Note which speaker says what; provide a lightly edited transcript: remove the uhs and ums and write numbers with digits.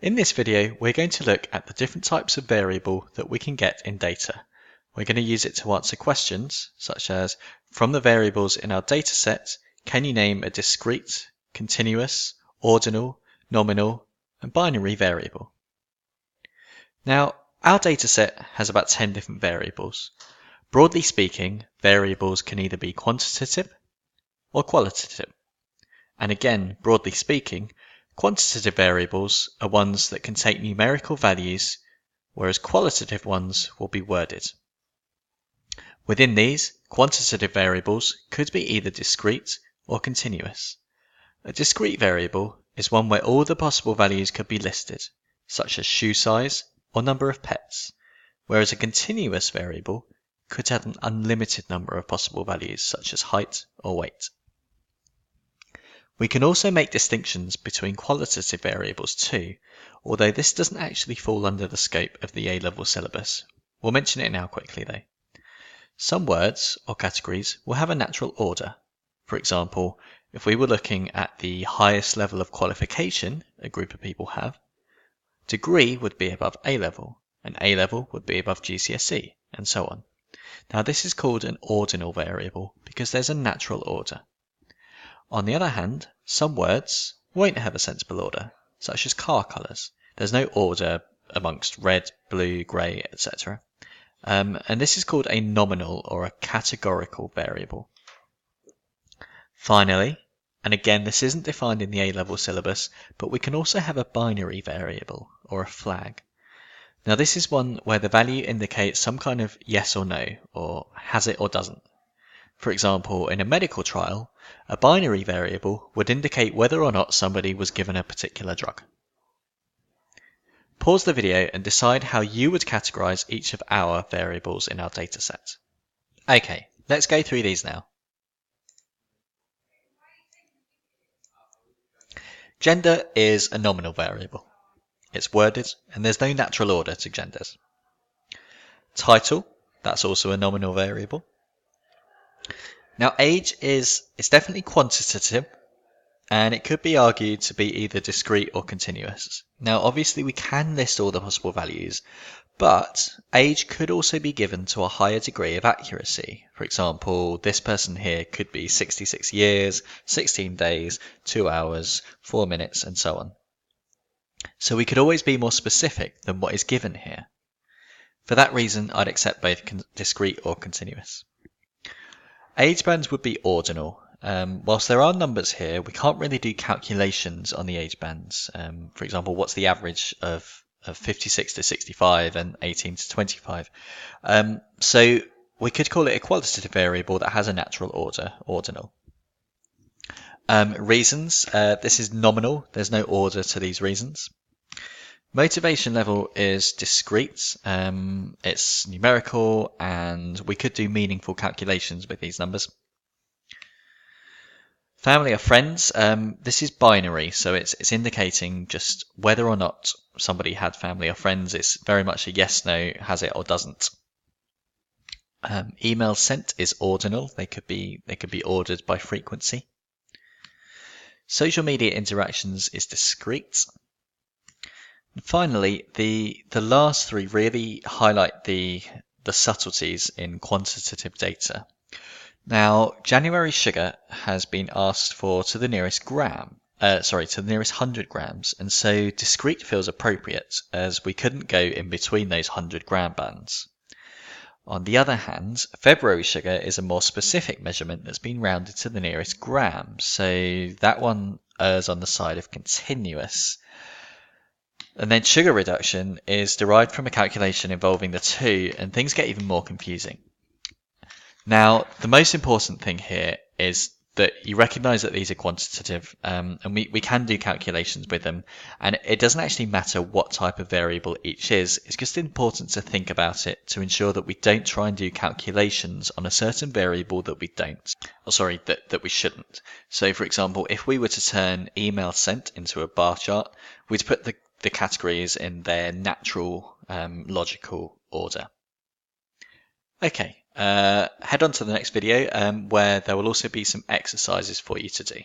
Speaker 1: In this video, we're going to look at the different types of variable that we can get in data. We're going to use it to answer questions such as, from the variables in our data set, can you name a discrete, continuous, ordinal, nominal, and binary variable? Now, our data set has about 10 different variables. Broadly speaking, variables can either be quantitative or qualitative. And again, broadly speaking, quantitative variables are ones that can take numerical values, whereas qualitative ones will be worded. Within these, quantitative variables could be either discrete or continuous. A discrete variable is one where all the possible values could be listed, such as shoe size or number of pets, whereas a continuous variable could have an unlimited number of possible values, such as height or weight. We can also make distinctions between qualitative variables too, although this doesn't actually fall under the scope of the A-level syllabus. We'll mention it now quickly though. Some words or categories will have a natural order. For example, if we were looking at the highest level of qualification a group of people have, degree would be above A-level, and A-level would be above GCSE, and so on. Now this is called an ordinal variable because there's a natural order. On the other hand, some words won't have a sensible order, such as car colours. There's no order amongst red, blue, grey, etc. And this is called a nominal or a categorical variable. Finally, and again this isn't defined in the A-level syllabus, but we can also have a binary variable or a flag. Now this is one where the value indicates some kind of yes or no, or has it or doesn't. For example, in a medical trial, a binary variable would indicate whether or not somebody was given a particular drug. Pause the video and decide how you would categorize each of our variables in our dataset. Okay, let's go through these now. Gender is a nominal variable. It's worded and there's no natural order to genders. Title, that's also a nominal variable. Now age is definitely quantitative, and it could be argued to be either discrete or continuous. Now obviously we can list all the possible values, but age could also be given to a higher degree of accuracy. For example, this person here could be 66 years, 16 days, 2 hours, 4 minutes, and so on. So we could always be more specific than what is given here. For that reason, I'd accept both discrete or continuous. Age bands would be ordinal. Whilst there are numbers here, we can't really do calculations on the age bands. For example, what's the average of 56 to 65 and 18 to 25? So we could call it a qualitative variable that has a natural order, ordinal. Reasons, this is nominal. There's no order to these reasons. Motivation level is discrete, it's numerical, and we could do meaningful calculations with these numbers. Family or friends, this is binary, so it's indicating just whether or not somebody had family or friends. It's very much a yes, no, has it or doesn't. Email sent is ordinal, they could be ordered by frequency. Social media interactions is discrete. Finally, the last three really highlight the subtleties in quantitative data. Now, January sugar has been asked for to the nearest 100 grams, and so discrete feels appropriate as we couldn't go in between those 100 gram bands. On the other hand, February sugar is a more specific measurement that's been rounded to the nearest gram, so that one errs on the side of continuous. And then sugar reduction is derived from a calculation involving the two, and things get even more confusing. Now, the most important thing here is that you recognize that these are quantitative, and we can do calculations with them, and it doesn't actually matter what type of variable each is. It's just important to think about it to ensure that we don't try and do calculations on a certain variable that we that we shouldn't. So for example, if we were to turn email sent into a bar chart, we'd put the categories in their natural logical order. Okay, head on to the next video where there will also be some exercises for you to do.